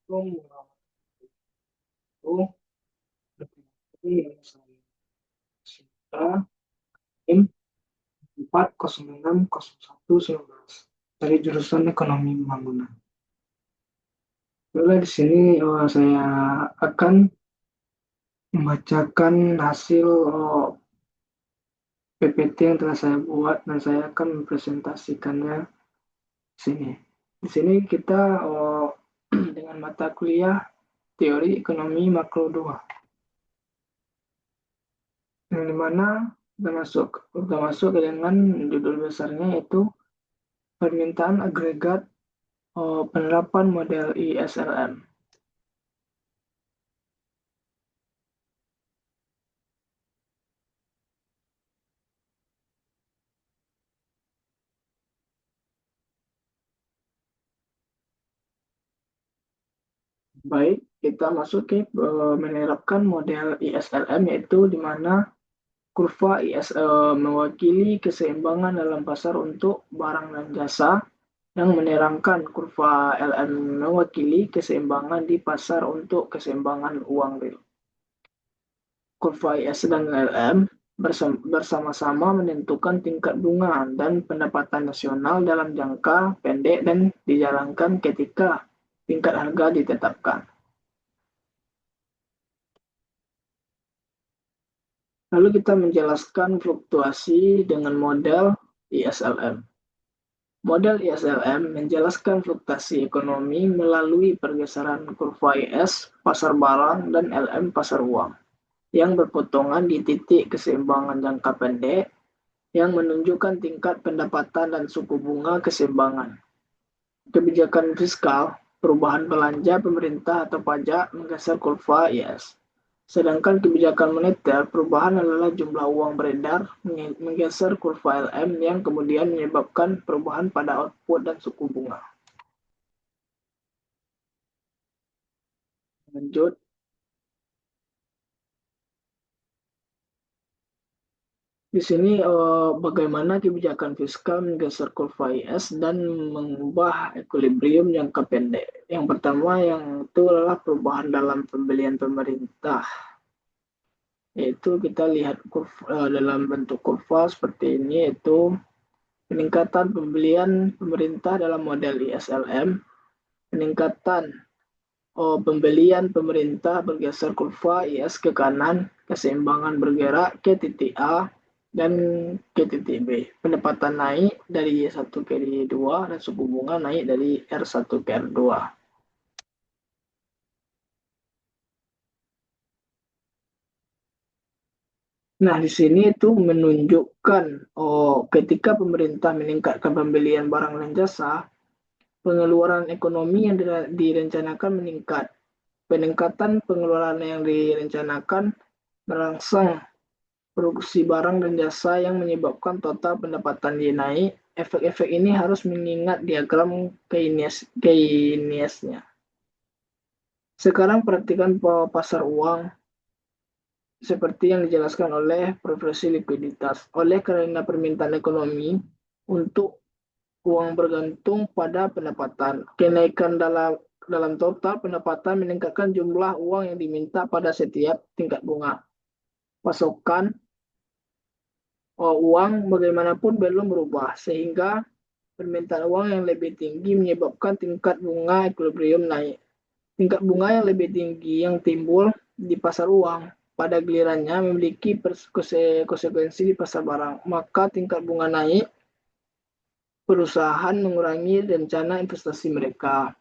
Empat 060119 dari jurusan Ekonomi Pembangunan. Lalu di sini saya akan membacakan hasil PPT yang telah saya buat dan saya akan mempresentasikannya di sini. Di sini kita dengan mata kuliah Teori Ekonomi Makro 2, yang dimana termasuk dengan judul besarnya yaitu permintaan agregat penerapan model ISLM. Baik, kita masuk ke menerapkan model ISLM, yaitu di mana kurva IS mewakili keseimbangan dalam pasar untuk barang dan jasa, yang menerangkan kurva LM mewakili keseimbangan di pasar untuk keseimbangan uang real. Kurva IS dan LM bersama-sama menentukan tingkat bunga dan pendapatan nasional dalam jangka pendek dan dijalankan ketika tingkat harga ditetapkan. Lalu kita menjelaskan fluktuasi dengan model ISLM. Model ISLM menjelaskan fluktuasi ekonomi melalui pergeseran kurva IS, pasar barang, dan LM, pasar uang, yang berpotongan di titik keseimbangan jangka pendek yang menunjukkan tingkat pendapatan dan suku bunga keseimbangan. Kebijakan fiskal, perubahan belanja pemerintah atau pajak menggeser kurva IS. Sedangkan kebijakan moneter, perubahan adalah jumlah uang beredar menggeser kurva LM yang kemudian menyebabkan perubahan pada output dan suku bunga. Lanjut, di sini bagaimana kebijakan fiskal menggeser kurva IS dan mengubah equilibrium jangka pendek. Yang pertama yang itu adalah perubahan dalam pembelian pemerintah, yaitu kita lihat dalam bentuk kurva seperti ini, yaitu peningkatan pembelian pemerintah dalam model ISLM, peningkatan pembelian pemerintah bergeser kurva IS ke kanan, keseimbangan bergerak ke titik A dan ke titik B. Pendapatan naik dari Y1 ke Y2 dan suku bunga naik dari R1 ke R2. Nah, di sini itu menunjukkan ketika pemerintah meningkatkan pembelian barang dan jasa, pengeluaran ekonomi yang direncanakan meningkat. Peningkatan pengeluaran yang direncanakan merangsang produksi barang dan jasa yang menyebabkan total pendapatan dia naik. Efek-efek ini harus mengingat diagram Keynesnya. Sekarang perhatikan pasar uang seperti yang dijelaskan oleh Profesi Likuiditas. Oleh karena permintaan ekonomi untuk uang bergantung pada pendapatan. Kenaikan dalam total pendapatan meningkatkan jumlah uang yang diminta pada setiap tingkat bunga. Pasokan uang bagaimanapun belum berubah, sehingga permintaan uang yang lebih tinggi menyebabkan tingkat bunga equilibrium naik. Tingkat bunga yang lebih tinggi yang timbul di pasar uang pada gilirannya memiliki konsekuensi di pasar barang. Maka tingkat bunga naik, perusahaan mengurangi rencana investasi mereka.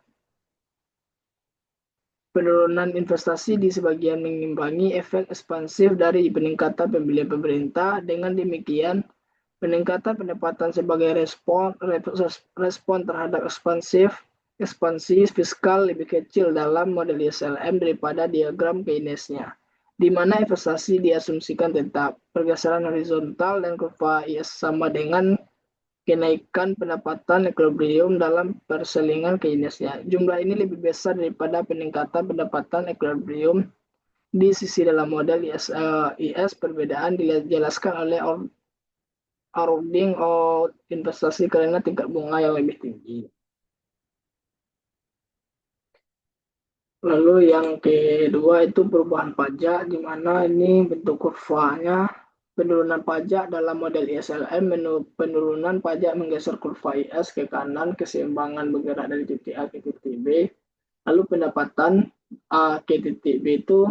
Penurunan investasi di sebagian mengimbangi efek ekspansif dari peningkatan pembelian pemerintah. Dengan demikian, peningkatan pendapatan sebagai respon terhadap ekspansi fiskal lebih kecil dalam model ISLM daripada diagram Keynesnya, di mana investasi diasumsikan tetap. Pergeseran horizontal dan kurva IS sama dengan kenaikan pendapatan equilibrium dalam perselingan Keynesnya. Jumlah ini lebih besar daripada peningkatan pendapatan equilibrium di sisi dalam model IS. Perbedaan dijelaskan oleh Aruding investasi karena tingkat bunga yang lebih tinggi. Lalu yang kedua itu perubahan pajak, di mana ini bentuk kurvanya penurunan pajak dalam model ISLM, penurunan pajak menggeser kurva IS ke kanan, keseimbangan bergerak dari titik A ke titik B. Lalu pendapatan A ke titik B itu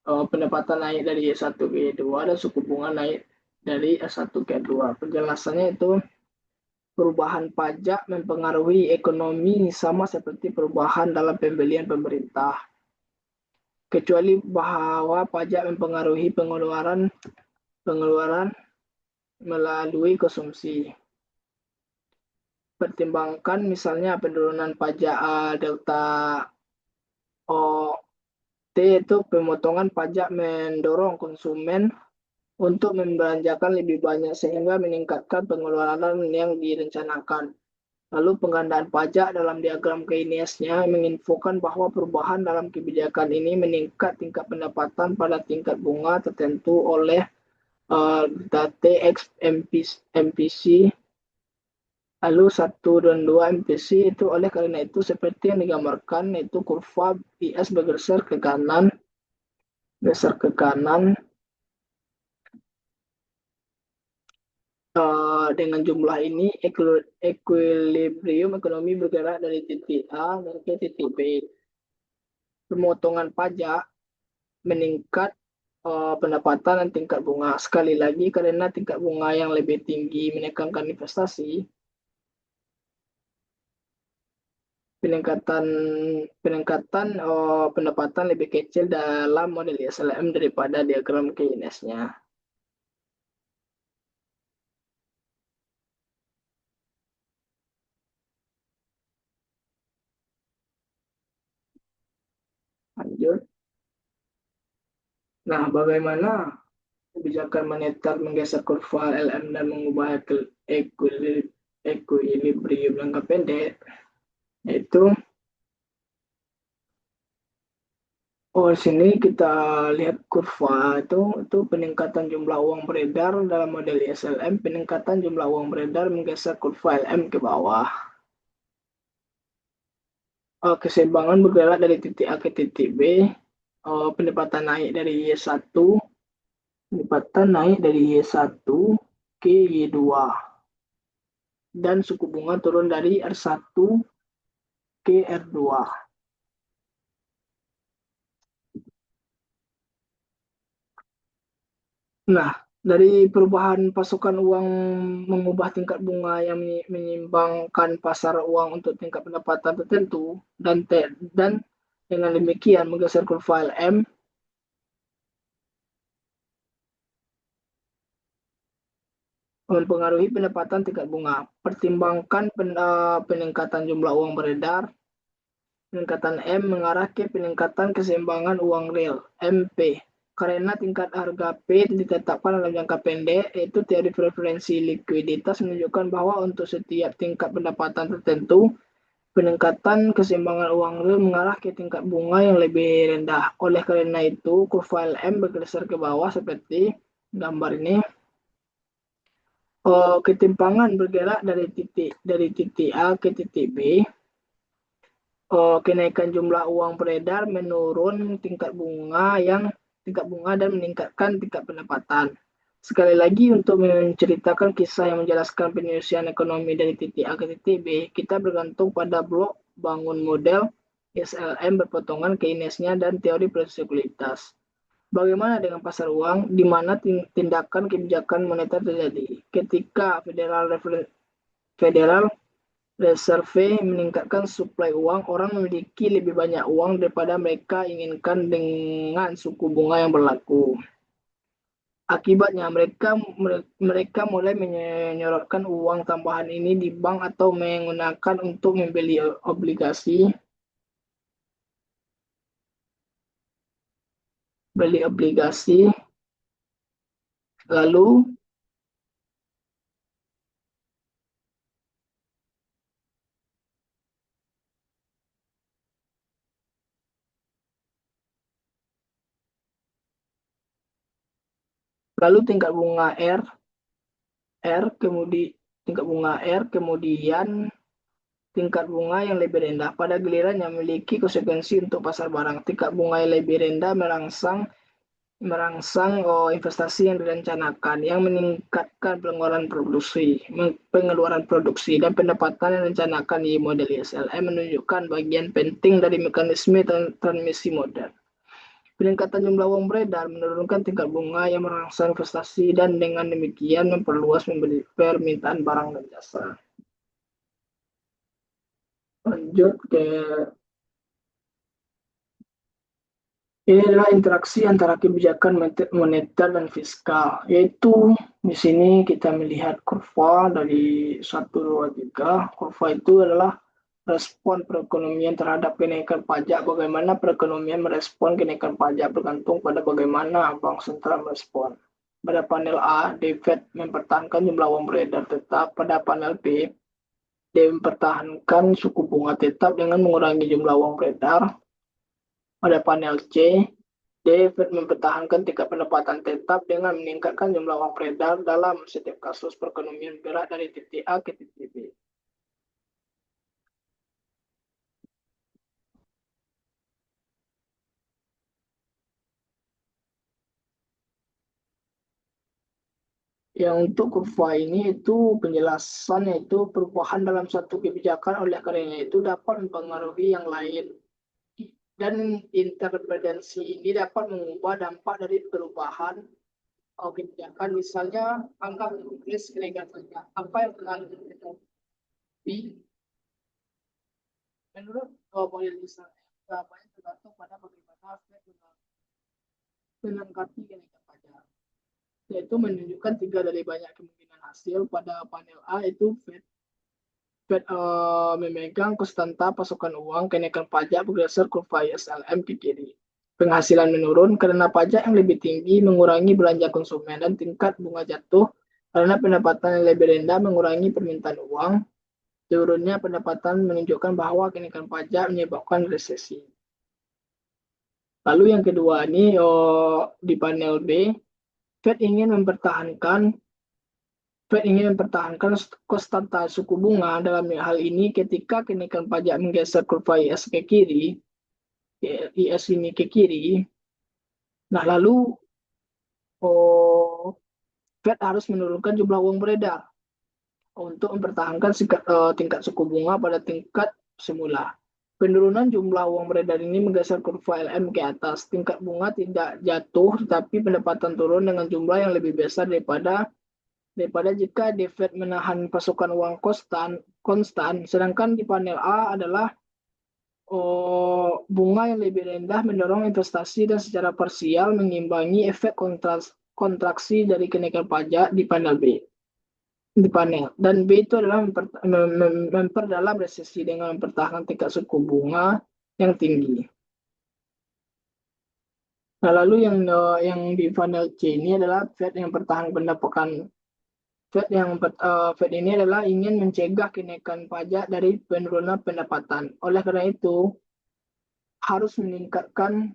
pendapatan naik dari E1 ke E2 dan suku bunga naik dari S1 ke E2. Penjelasannya itu perubahan pajak mempengaruhi ekonomi sama seperti perubahan dalam pembelian pemerintah, kecuali bahwa pajak mempengaruhi pengeluaran pengeluaran melalui konsumsi. Pertimbangkan misalnya penurunan pajak delta O T itu pemotongan pajak mendorong konsumen untuk membelanjakan lebih banyak sehingga meningkatkan pengeluaran yang direncanakan. Lalu penggandaan pajak dalam diagram Keynes-nya menginfokan bahwa perubahan dalam kebijakan ini meningkat tingkat pendapatan pada tingkat bunga tertentu oleh TX MPC, lalu 1 dan 2 MPC itu oleh karena itu seperti yang digambarkan itu kurva IS bergeser ke kanan, geser ke kanan dengan jumlah ini equilibrium ekonomi bergerak dari titik A ke titik B. Pemotongan pajak meningkat pendapatan dan tingkat bunga. Sekali lagi karena tingkat bunga yang lebih tinggi menekankan investasi, peningkatan peningkatan pendapatan lebih kecil dalam model ISLM daripada diagram Keynes-nya. Lanjut. Nah, bagaimana kebijakan moneter menggeser kurva LM dan mengubah equilibrium jangka pendek? Yaitu, sini kita lihat kurva itu peningkatan jumlah uang beredar dalam model ISLM, peningkatan jumlah uang beredar menggeser kurva LM ke bawah. Keseimbangan bergerak dari titik A ke titik B, pendapatan naik dari Y1, pendapatan naik dari Y1 ke Y2, dan suku bunga turun dari R1 ke R2. Nah, dari perubahan pasokan uang mengubah tingkat bunga yang menyimbangkan pasar uang untuk tingkat pendapatan tertentu dan dengan demikian menggeser kurva LM mempengaruhi pendapatan tingkat bunga. Pertimbangkan peningkatan jumlah uang beredar, peningkatan M mengarah ke peningkatan keseimbangan uang real (MP). Karena tingkat harga P ditetapkan dalam jangka pendek, yaitu teori preferensi likuiditas menunjukkan bahwa untuk setiap tingkat pendapatan tertentu, peningkatan keseimbangan uang real mengarah ke tingkat bunga yang lebih rendah. Oleh karena itu, kurva LM bergeser ke bawah seperti gambar ini. Ketimpangan bergerak dari titik A ke titik B. Kenaikan jumlah uang beredar menurun tingkat bunga dan meningkatkan tingkat pendapatan. Sekali lagi untuk menceritakan kisah yang menjelaskan penyelesaian ekonomi dari titik A ke titik B, kita bergantung pada blok bangun model SLM berpotongan Keynes-nya dan teori prosiklikitas. Bagaimana dengan pasar uang, di mana tindakan kebijakan moneter terjadi? Ketika Federal Reserve meningkatkan suplai uang, orang memiliki lebih banyak uang daripada mereka inginkan dengan suku bunga yang berlaku. Akibatnya, mereka mulai menyorotkan uang tambahan ini di bank atau menggunakan untuk membeli obligasi, lalu tingkat bunga R kemudian tingkat bunga R kemudian tingkat bunga yang lebih rendah pada gilirannya memiliki konsekuensi untuk pasar barang. Tingkat bunga yang lebih rendah merangsang investasi yang direncanakan, yang meningkatkan pengeluaran produksi dan pendapatan yang direncanakan di model ISLM menunjukkan bagian penting dari mekanisme transmisi modal. Peningkatan jumlah uang beredar menurunkan tingkat bunga yang merangsang investasi dan dengan demikian memperluas permintaan barang dan jasa. Lanjut ke ini adalah interaksi antara kebijakan moneter dan fiskal, yaitu di sini kita melihat kurva dari 1, 2, 3. Kurva itu adalah respon perekonomian terhadap kenaikan pajak. Bagaimana perekonomian merespon kenaikan pajak bergantung pada bagaimana bank sentral merespon. Pada panel A, The Fed mempertahankan jumlah uang beredar tetap. Pada panel B, dia mempertahankan suku bunga tetap dengan mengurangi jumlah uang beredar. Pada panel C, David mempertahankan tingkat pendapatan tetap dengan meningkatkan jumlah uang beredar dalam setiap kasus perekonomian bergerak dari titik A ke titik B. Yang untuk kurva ini itu penjelasannya itu perubahan dalam satu kebijakan oleh karenanya itu dapat mempengaruhi yang lain. Dan intervensi ini dapat mengubah dampak dari perubahan kebijakan. Misalnya angka Inggris kenaikan pajak. Apa yang terjadi? Menurut model Israel, berapanya tergantung pada bagaimana Fed menanggapi kenaikan pajak. Yaitu menunjukkan 3 dari banyak kemungkinan hasil. Pada panel A itu Fed memegang konstanta pasokan uang, kenaikan pajak berdasar kurva ISLM ke kiri. Penghasilan menurun karena pajak yang lebih tinggi mengurangi belanja konsumen dan tingkat bunga jatuh karena pendapatan yang lebih rendah mengurangi permintaan uang. Turunnya pendapatan menunjukkan bahwa kenaikan pajak menyebabkan resesi. Lalu yang kedua ini di panel B, Fed ingin mempertahankan konstanta suku bunga. Dalam hal ini ketika kenaikan pajak menggeser kurva IS ke kiri, IS ini ke kiri, nah lalu Fed harus menurunkan jumlah uang beredar untuk mempertahankan tingkat suku bunga pada tingkat semula. Penurunan jumlah uang beredar ini menggeser kurva LM ke atas. Tingkat bunga tidak jatuh, tetapi pendapatan turun dengan jumlah yang lebih besar daripada jika The Fed menahan pasokan uang konstan. Sedangkan di panel A adalah bunga yang lebih rendah mendorong investasi dan secara parsial mengimbangi efek kontraksi dari kenaikan pajak di panel B. Dan B itu adalah memperdalam resesi dengan mempertahankan tingkat suku bunga yang tinggi. Nah, lalu yang di panel C ini adalah Fed yang pertahan pendapatan. Fed ini adalah ingin mencegah kenaikan pajak dari penurunan pendapatan. Oleh karena itu harus meningkatkan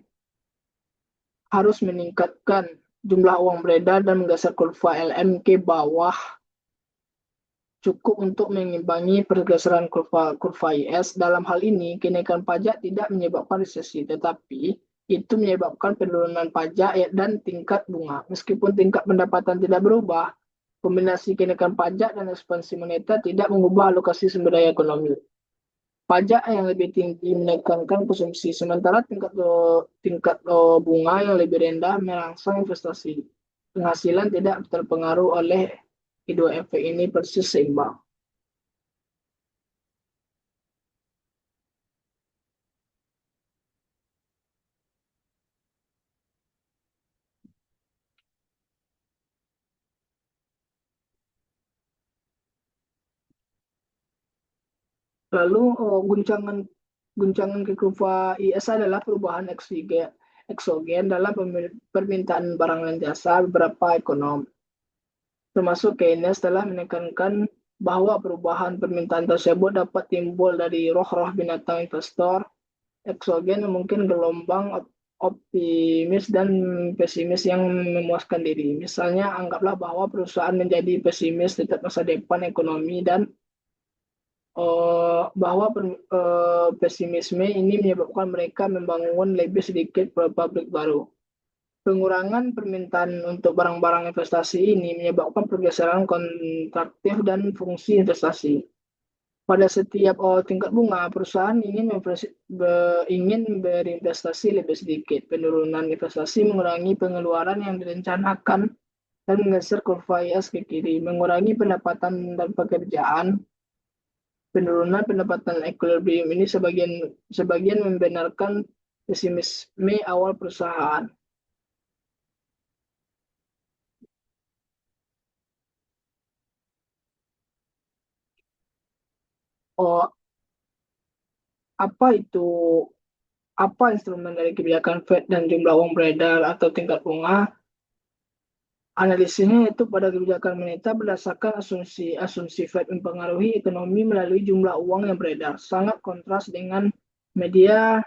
jumlah uang beredar dan menggeser kurva LM ke bawah cukup untuk mengimbangi pergeseran kurva IS. Dalam hal ini, kenaikan pajak tidak menyebabkan resesi, tetapi itu menyebabkan penurunan pajak dan tingkat bunga. Meskipun tingkat pendapatan tidak berubah, kombinasi kenaikan pajak dan ekspansi moneter tidak mengubah alokasi sumber daya ekonomi. Pajak yang lebih tinggi menekankan konsumsi, sementara tingkat bunga yang lebih rendah merangsang investasi. Penghasilan tidak terpengaruh oleh kedua efek ini persis seimbang. Lalu guncangan ke kurva IS adalah perubahan eksogen dalam permintaan barang dan jasa beberapa ekonom. Termasuk Keynes telah menekankan bahwa perubahan permintaan tersebut dapat timbul dari roh-roh binatang investor eksogen, mungkin gelombang optimis dan pesimis yang memuaskan diri. Misalnya, anggaplah bahwa perusahaan menjadi pesimis terhadap masa depan ekonomi dan bahwa pesimisme ini menyebabkan mereka membangun lebih sedikit pabrik baru. Pengurangan permintaan untuk barang-barang investasi ini menyebabkan pergeseran kontraktif dan fungsi investasi. Pada setiap tingkat bunga, perusahaan ingin berinvestasi lebih sedikit. Penurunan investasi mengurangi pengeluaran yang direncanakan dan menggeser kurva IS ke kiri, mengurangi pendapatan dan pekerjaan. Penurunan pendapatan equilibrium ini sebagian membenarkan pesimisme awal perusahaan. Oh, apa itu apa instrumen dari kebijakan Fed dan jumlah uang beredar atau tingkat bunga? Analisisnya itu pada kebijakan moneter berdasarkan asumsi Fed mempengaruhi ekonomi melalui jumlah uang yang beredar. Sangat kontras dengan media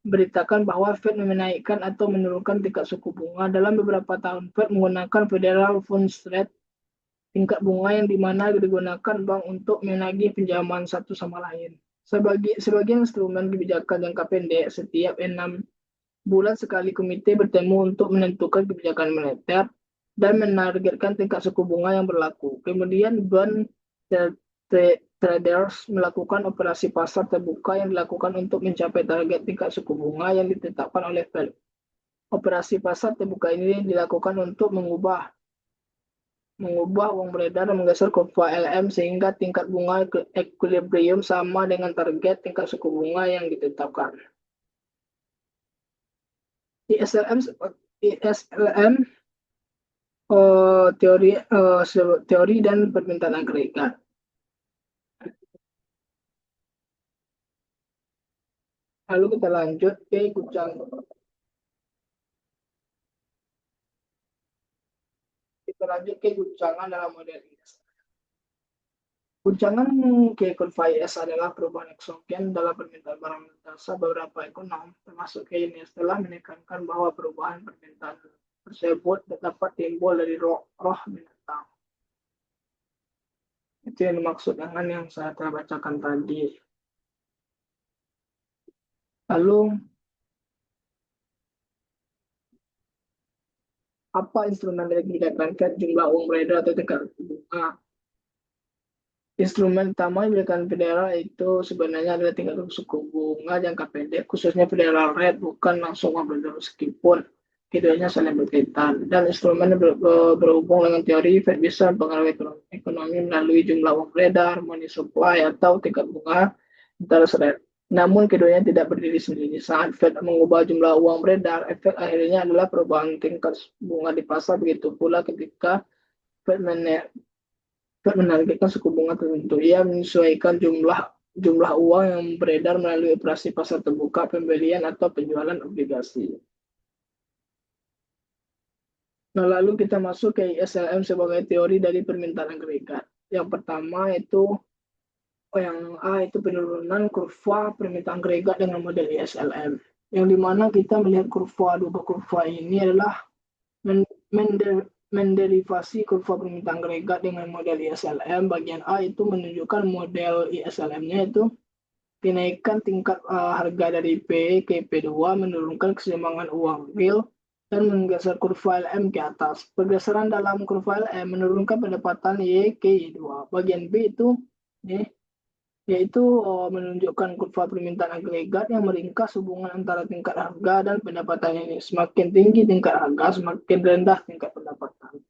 beritakan bahwa Fed menaikkan atau menurunkan tingkat suku bunga dalam beberapa tahun. Fed menggunakan Federal Funds Rate, tingkat bunga yang dimana digunakan bank untuk menagih pinjaman satu sama lain. Sebagian instrumen kebijakan jangka pendek setiap 6 bulan sekali komite bertemu untuk menentukan kebijakan moneter dan menargetkan tingkat suku bunga yang berlaku. Kemudian bond traders melakukan operasi pasar terbuka yang dilakukan untuk mencapai target tingkat suku bunga yang ditetapkan oleh Fed. Operasi pasar terbuka ini dilakukan untuk mengubah uang beredar dan menggeser kurva LM sehingga tingkat bunga equilibrium sama dengan target tingkat suku bunga yang ditetapkan. ISLM ISLM teori dan permintaan agregat. Lalu kita lanjut ke guncangan. Kita lanjut ke guncangan dalam model IS. Guncangan ke kurva IS adalah perubahan eksogen dalam permintaan barang dan jasa beberapa ekonom, termasuk Keynes, telah menekankan bahwa perubahan permintaan tersebut dapat timbul dari roh binatang. Itu yang dimaksud dengan yang saya telah bacakan tadi. Lalu, apa instrumen dari kebijakan Fed, jumlah uang beredar atau tingkat bunga? Instrumen utama yang diberikan Federal itu sebenarnya adalah tingkat suku bunga jangka pendek, khususnya Federal Rate, bukan langsung uang beredar meskipun keduanya saling berkaitan. Dan instrumen berhubung dengan teori Fed bisa mempengaruhi ekonomi melalui jumlah uang beredar, money supply, atau tingkat bunga interest rate. Namun keduanya tidak berdiri sendiri. Saat Fed mengubah jumlah uang beredar, efek akhirnya adalah perubahan tingkat bunga di pasar. Begitu pula ketika Fed menargetkan suku bunga tertentu. Ia menyesuaikan jumlah uang yang beredar melalui operasi pasar terbuka, pembelian atau penjualan obligasi. Nah, lalu kita masuk ke ISLM sebagai teori dari permintaan agregat. Yang pertama itu yang A itu penurunan kurva permintaan agregat dengan model ISLM. Yang dimana kita melihat dua kurva ini adalah menderivasi kurva permintaan agregat dengan model ISLM. Bagian A itu menunjukkan model ISLM-nya itu kenaikan tingkat harga dari P ke P2 menurunkan keseimbangan uang real dan menggeser kurva LM ke atas. Pergeseran dalam kurva LM menurunkan pendapatan Y ke Y2. Bagian B itu yaitu menunjukkan kurva permintaan agregat yang meringkas hubungan antara tingkat harga dan pendapatan ini. Semakin tinggi tingkat harga, semakin rendah tingkat pendapatan.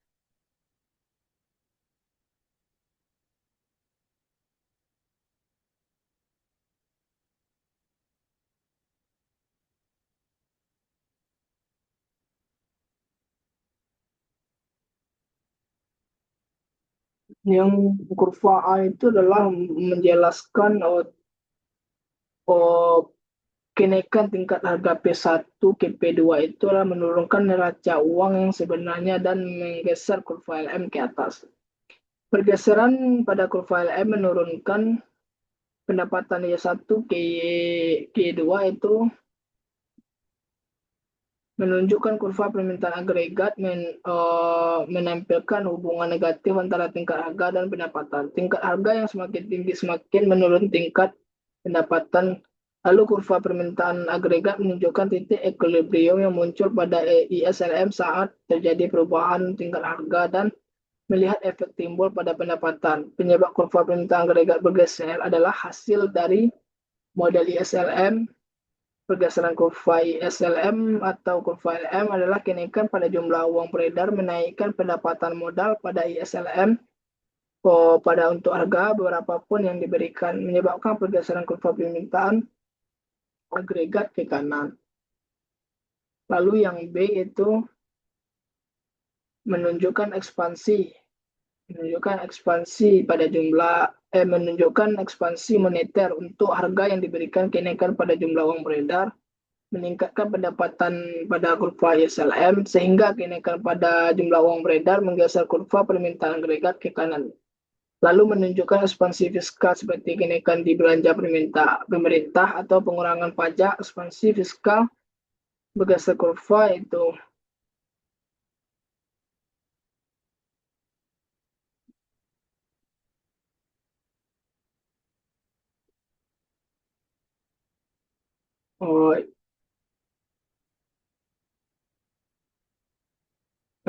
Yang kurva A itu adalah menjelaskan kenaikan tingkat harga P1 ke P2 itu adalah menurunkan neraca uang yang sebenarnya dan menggeser kurva LM ke atas. Pergeseran pada kurva LM menurunkan pendapatan Y1 ke Y2 itu menunjukkan kurva permintaan agregat menampilkan hubungan negatif antara tingkat harga dan pendapatan. Tingkat harga yang semakin tinggi semakin menurun tingkat pendapatan. Lalu kurva permintaan agregat menunjukkan titik equilibrium yang muncul pada ISLM saat terjadi perubahan tingkat harga dan melihat efek timbul pada pendapatan. Penyebab kurva permintaan agregat bergeser adalah hasil dari model ISLM. Pergeseran kurva ISLM atau kurva LM adalah kenaikan pada jumlah uang beredar menaikkan pendapatan modal pada ISLM pada untuk harga berapapun yang diberikan, menyebabkan pergeseran kurva permintaan agregat ke kanan. Lalu yang B itu menunjukkan ekspansi pada menunjukkan ekspansi moneter untuk harga yang diberikan kenaikan pada jumlah uang beredar, meningkatkan pendapatan pada kurva ISLM sehingga kenaikan pada jumlah uang beredar menggeser kurva permintaan agregat ke kanan. Lalu menunjukkan ekspansi fiskal seperti kenaikan di belanja pemerintah atau pengurangan pajak. Ekspansi fiskal bergeser kurva itu oh,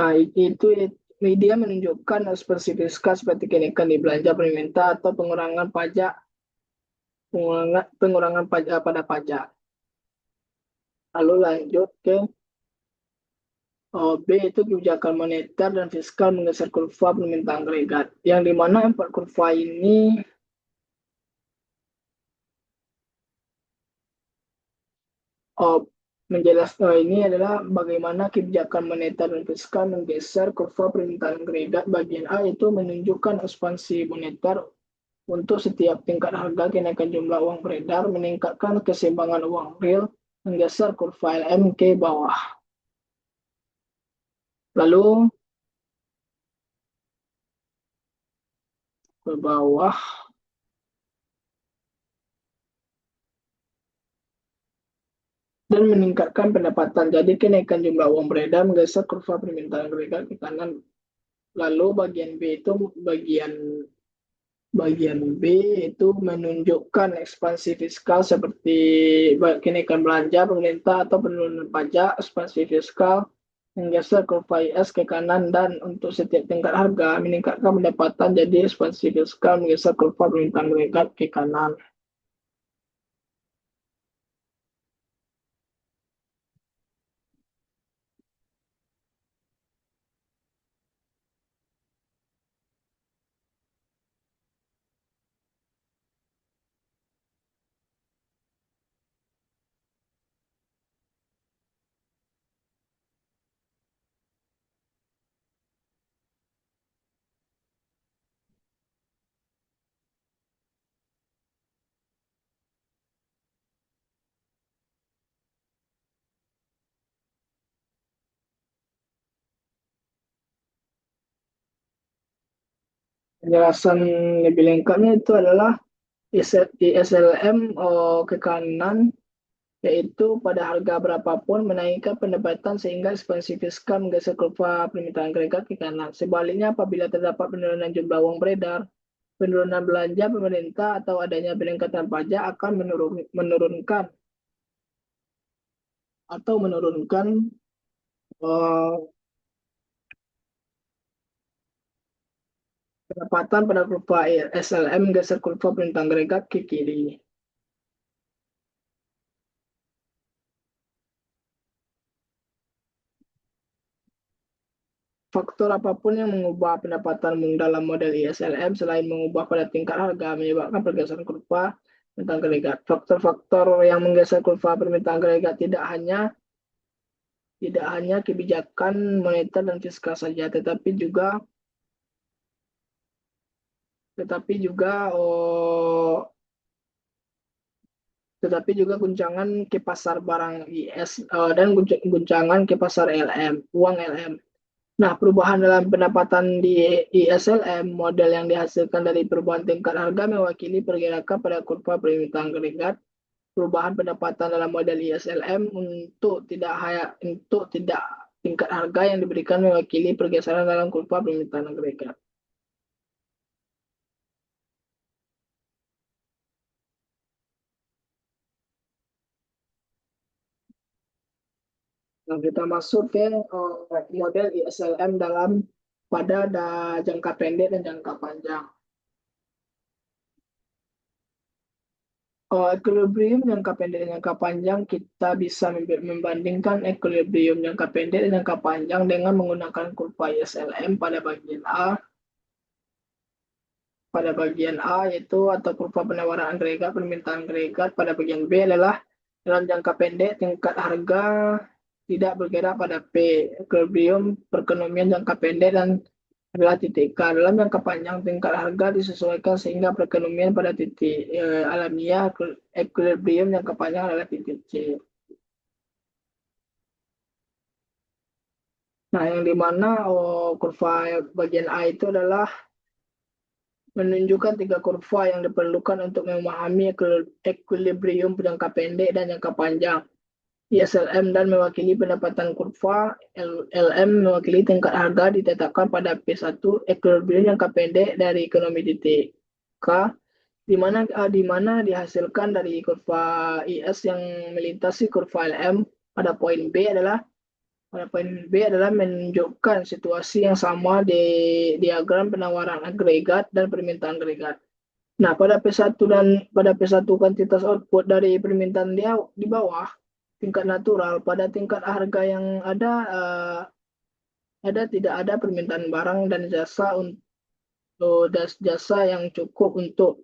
nah itu media menunjukkan ekspansi fiskal seperti kenaikan di belanja pemerintah atau pengurangan pajak pada pajak. Lalu lanjut ke B itu kebijakan moneter dan fiskal menggeser kurva permintaan agregat. Yang dimana empat kurva ini ini adalah bagaimana kebijakan moneter dan fiskal menggeser kurva permintaan agregat. Bagian A itu menunjukkan ekspansi moneter untuk setiap tingkat harga kenaikan jumlah uang beredar, meningkatkan keseimbangan uang real, menggeser kurva LM ke bawah. Lalu ke bawah dan meningkatkan pendapatan. Jadi kenaikan jumlah uang beredar menggeser kurva permintaan agregat ke kanan. Lalu bagian B itu bagian B itu menunjukkan ekspansi fiskal seperti kenaikan belanja pemerintah atau penurunan pajak. Ekspansi fiskal menggeser kurva IS ke kanan dan untuk setiap tingkat harga meningkatkan pendapatan. Jadi ekspansi fiskal menggeser kurva permintaan agregat ke kanan. Penjelasan lebih lengkapnya itu adalah ISLM ke kanan, yaitu pada harga berapapun menaikkan pendapatan sehingga ekspansi fiskal menggeser kurva permintaan agregat ke kanan. Sebaliknya, apabila terdapat penurunan jumlah uang beredar, penurunan belanja pemerintah atau adanya peningkatan pajak akan menurunkan uh, pendapatan pada kurva SLM menggeser kurva permintaan agregat ke kiri. Faktor apapun yang mengubah pendapatan dalam model ISLM selain mengubah pada tingkat harga menyebabkan pergeseran kurva permintaan agregat. Faktor-faktor yang menggeser kurva permintaan agregat tidak hanya kebijakan moneter dan fiskal saja, tetapi juga guncangan ke pasar barang IS dan guncangan ke pasar uang LM. Nah, perubahan dalam pendapatan di ISLM, model yang dihasilkan dari perubahan tingkat harga mewakili pergerakan pada kurva permintaan agregat perubahan pendapatan dalam model ISLM untuk tidak tingkat harga yang diberikan mewakili pergeseran dalam kurva permintaan agregat. Nah, kita masuk ke model ISLM pada jangka pendek dan jangka panjang. Equilibrium jangka pendek dan jangka panjang, kita bisa membandingkan equilibrium jangka pendek dan jangka panjang dengan menggunakan kurva ISLM pada bagian A yaitu atau kurva penawaran agregat permintaan agregat. Pada bagian B adalah dalam jangka pendek tingkat harga tidak bergerak pada P, equilibrium perekonomian jangka pendek dan adalah titik K. Dalam jangka panjang tingkat harga disesuaikan sehingga perekonomian pada titik alamiah, equilibrium jangka panjang adalah titik C. Nah, yang dimana kurva bagian A itu adalah menunjukkan 3 kurva yang diperlukan untuk memahami equilibrium jangka pendek dan jangka panjang. ISLM dan mewakili pendapatan kurva, LM mewakili tingkat harga ditetapkan pada P1, equilibrium jangka pendek dari ekonomi titik K, di mana dihasilkan dari kurva IS yang melintasi kurva LM. Pada poin B adalah menunjukkan situasi yang sama di diagram penawaran agregat dan permintaan agregat. Nah, pada P1 kuantitas output dari permintaan dia di bawah tingkat natural, pada tingkat harga yang tidak ada permintaan barang dan jasa yang cukup untuk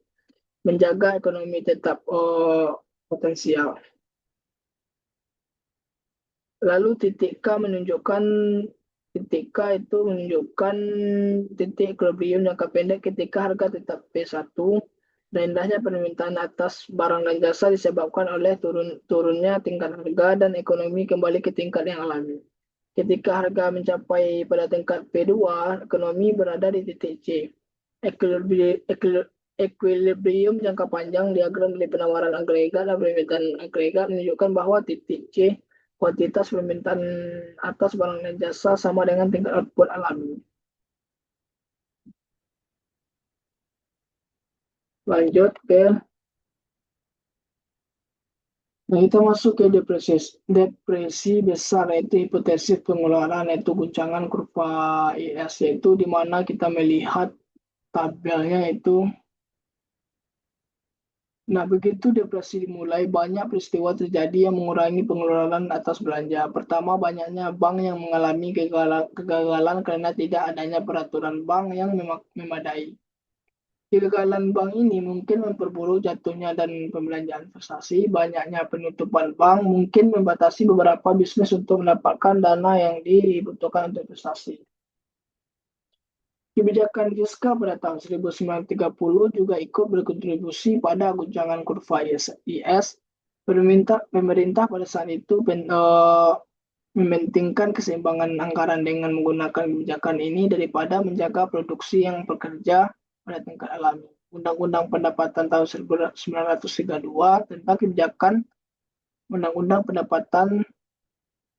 menjaga ekonomi tetap potensial. Lalu titik K itu menunjukkan titik equilibrium jangka pendek ketika harga tetap P1. Rendahnya permintaan atas barang dan jasa disebabkan oleh turunnya tingkat harga dan ekonomi kembali ke tingkat yang alami. Ketika harga mencapai pada tingkat P2, ekonomi berada di titik C. Equilibrium jangka panjang diagram dari penawaran agregat dan permintaan agregat menunjukkan bahwa titik C kuantitas permintaan atas barang dan jasa sama dengan tingkat output alami. Lanjut ke Nah, kita masuk ke depresi besar, yaitu hipotesis pengeluaran, yaitu guncangan kurva IS, yaitu di mana kita melihat tabelnya itu. Nah, begitu depresi dimulai, banyak peristiwa terjadi yang mengurangi pengeluaran atas belanja. Pertama, banyaknya bank yang mengalami kegagalan karena tidak adanya peraturan bank yang memadai. Kegagalan bank ini mungkin memperburuk jatuhnya dan pembelanjaan investasi. Banyaknya penutupan bank mungkin membatasi beberapa bisnis untuk mendapatkan dana yang dibutuhkan untuk investasi. Kebijakan fiskal pada tahun 1930 juga ikut berkontribusi pada guncangan kurva IS. Pemerintah pada saat itu mementingkan keseimbangan anggaran dengan menggunakan kebijakan ini daripada menjaga produksi yang bekerja pada tingkat alami. Undang-Undang Pendapatan tahun 1932 tentang kebijakan Undang-Undang Pendapatan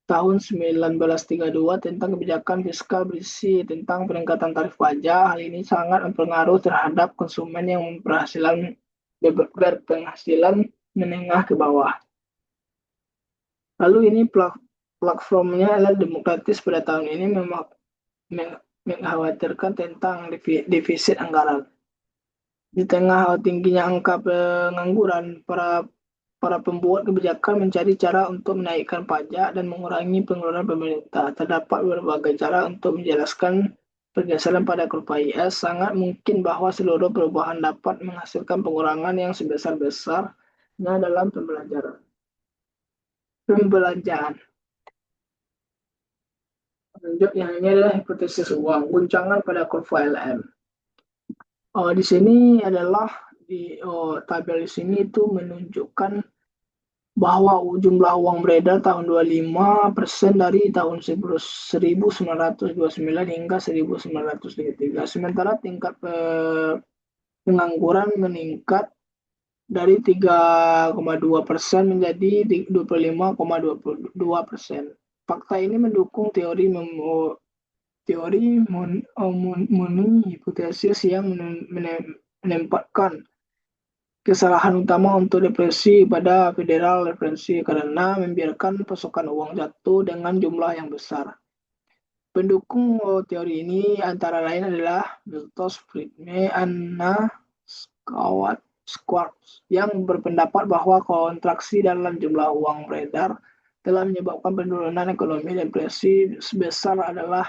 tahun 1932 tentang kebijakan fiskal berisi tentang peningkatan tarif pajak. Hal ini sangat mempengaruhi terhadap konsumen yang berpenghasilan menengah ke bawah. Lalu ini platformnya adalah demokratis pada tahun ini mengkhawatirkan tentang defisit anggaran. Di tengah tingginya angka pengangguran, para pembuat kebijakan mencari cara untuk menaikkan pajak dan mengurangi pengeluaran pemerintah. Terdapat berbagai cara untuk menjelaskan pergeseran pada kurva IS. Sangat mungkin bahwa seluruh perubahan dapat menghasilkan pengurangan yang sebesar-besarnya dalam pembelanjaan. Lanjut, yang ini adalah hipotesis uang, guncangan pada kurva LM. Di sini adalah tabel di sini itu menunjukkan bahwa jumlah uang beredar tahun 25% dari tahun 1929 hingga 1933. Sementara tingkat pengangguran meningkat dari 3,2% menjadi 25,22%. Fakta ini mendukung teori hipotesis yang menempatkan kesalahan utama untuk depresi pada federal referensi karena membiarkan pasokan uang jatuh dengan jumlah yang besar. Pendukung teori ini antara lain adalah Milton Friedman, Anna Schwartz yang berpendapat bahwa kontraksi dalam jumlah uang beredar telah menyebabkan penurunan ekonomi. Depresi sebesar adalah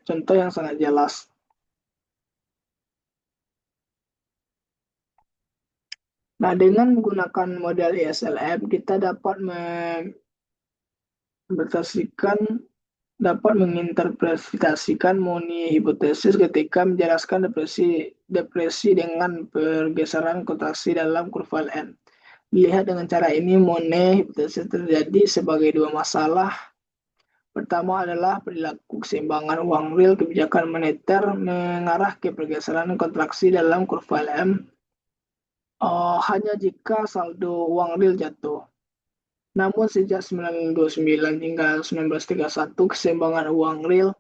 contoh yang sangat jelas. Nah, dengan menggunakan model ISLM, kita dapat menginterpretasikan Money hipotesis ketika menjelaskan depresi dengan pergeseran kontraksi dalam kurva LM. Dilihat dengan cara ini, Money hipotesis terjadi sebagai dua masalah. Pertama adalah perilaku keseimbangan uang real kebijakan moneter mengarah ke pergeseran kontraksi dalam kurva LM hanya jika saldo uang real jatuh. Namun sejak 1929 hingga 1931, keseimbangan uang real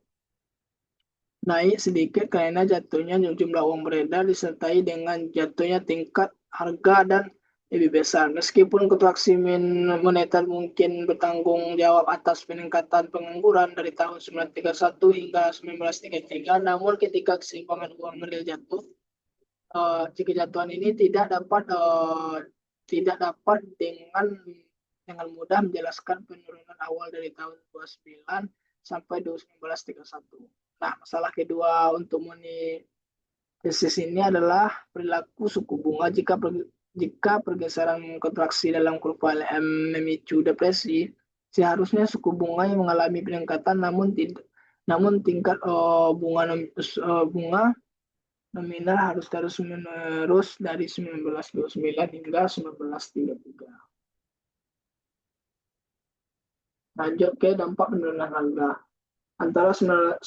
naik sedikit karena jatuhnya jumlah uang beredar disertai dengan jatuhnya tingkat harga dan lebih besar. Meskipun kontraksi moneter mungkin bertanggung jawab atas peningkatan pengangguran dari tahun 1931 hingga 1933, namun ketika keseimbangan uang real jatuh, kejatuhan ini tidak dapat dengan mudah menjelaskan penurunan awal dari tahun 29 sampai 1931. Nah, masalah kedua untuk money tesis ini adalah perilaku suku bunga jika pergeseran kontraksi dalam kurva LM memicu depresi, seharusnya suku bunga yang mengalami peningkatan namun tingkat bunga nominal harus terus menerus dari 1929 hingga 1933. Lanjut ke dampak penurunan harga. Antara 1929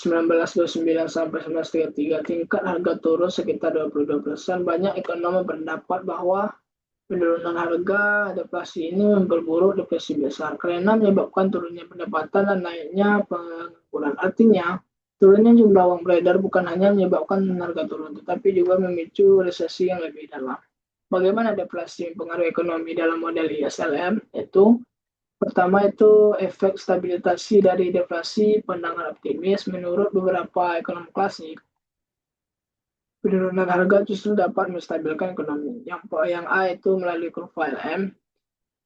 sampai 1933, tingkat harga turun sekitar 22%. Banyak ekonom berpendapat bahwa penurunan harga deflasi ini memperburuk depresi besar karena menyebabkan turunnya pendapatan dan naiknya pengangguran. Artinya, turunnya jumlah uang beredar bukan hanya menyebabkan harga turun, tetapi juga memicu resesi yang lebih dalam. Bagaimana deflasi mempengaruhi ekonomi dalam model ISLM? Pertama itu efek stabilisasi dari deflasi, pandangan optimis. Menurut beberapa ekonom klasik, penurunan harga justru dapat menstabilkan ekonomi. Yang A itu melalui kurva LM.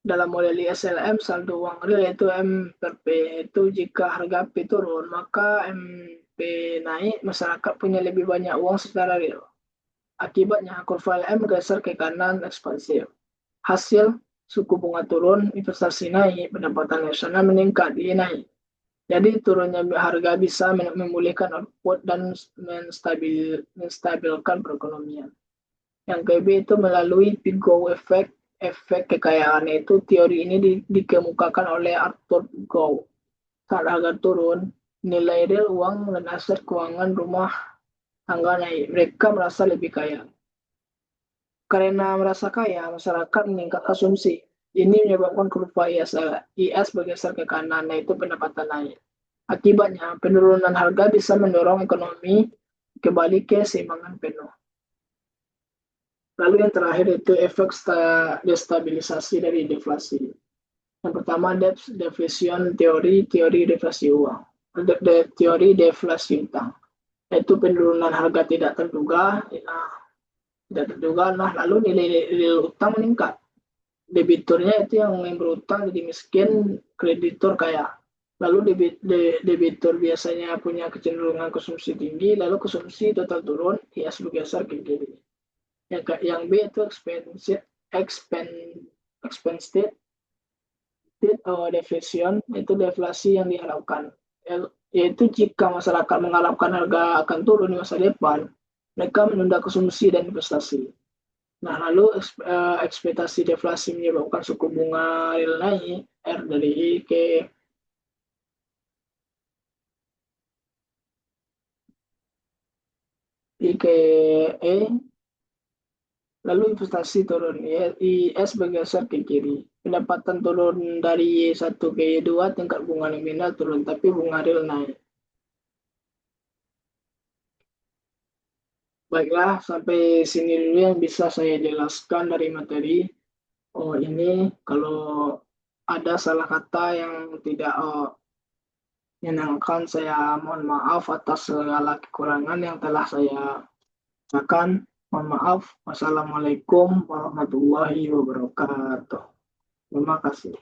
Dalam model ISLM, saldo uang real yaitu M per P. Itu jika harga P turun, maka MP naik, masyarakat punya lebih banyak uang secara real. Akibatnya, kurva LM bergeser ke kanan ekspansif. Hasil, suku bunga turun, investasi naik, pendapatan nasional meningkat, dia naik. Jadi turunnya harga bisa memulihkan output dan menstabilkan perekonomian. Yang KB itu melalui Pigou effect, efek kekayaan itu teori ini dikemukakan oleh Arthur Pigou. Saat harga turun, nilai real uang dan aset keuangan rumah tangga naik. Mereka merasa lebih kaya. Karena merasa kaya, masyarakat meningkat konsumsi. Ini menyebabkan kurva IS bergeser ke kanan, yaitu pendapatan naik. Akibatnya, penurunan harga bisa mendorong ekonomi kembali ke seimbangan penuh. Lalu yang terakhir itu efek destabilisasi dari deflasi. Yang pertama, deflation teori deflasi uang. Teori deflasi utang. Yaitu penurunan harga tidak terduga, lalu nilai utang meningkat. Debiturnya itu yang berutang jadi miskin, kreditur kaya. Lalu debitur biasanya punya kecenderungan konsumsi tinggi, lalu konsumsi total turun, IS bergeser ke kiri. Yang B itu expense deflation, itu deflasi yang diharapkan. Yaitu jika masyarakat mengharapkan harga akan turun di masa depan, mereka menunda konsumsi dan investasi. Nah, lalu ekspektasi deflasi menyebabkan suku bunga real naik, R dari I ke E, Lalu investasi turun, IS bergeser ke kiri. Pendapatan turun dari Y1 ke Y2, tingkat bunga nominal turun, tapi bunga real naik. Baiklah, sampai sini dulu yang bisa saya jelaskan dari materi. Oh, ini kalau ada salah kata yang tidak menyenangkan, saya mohon maaf atas segala kekurangan yang telah saya katakan. Mohon maaf. Wassalamualaikum warahmatullahi wabarakatuh. Terima kasih.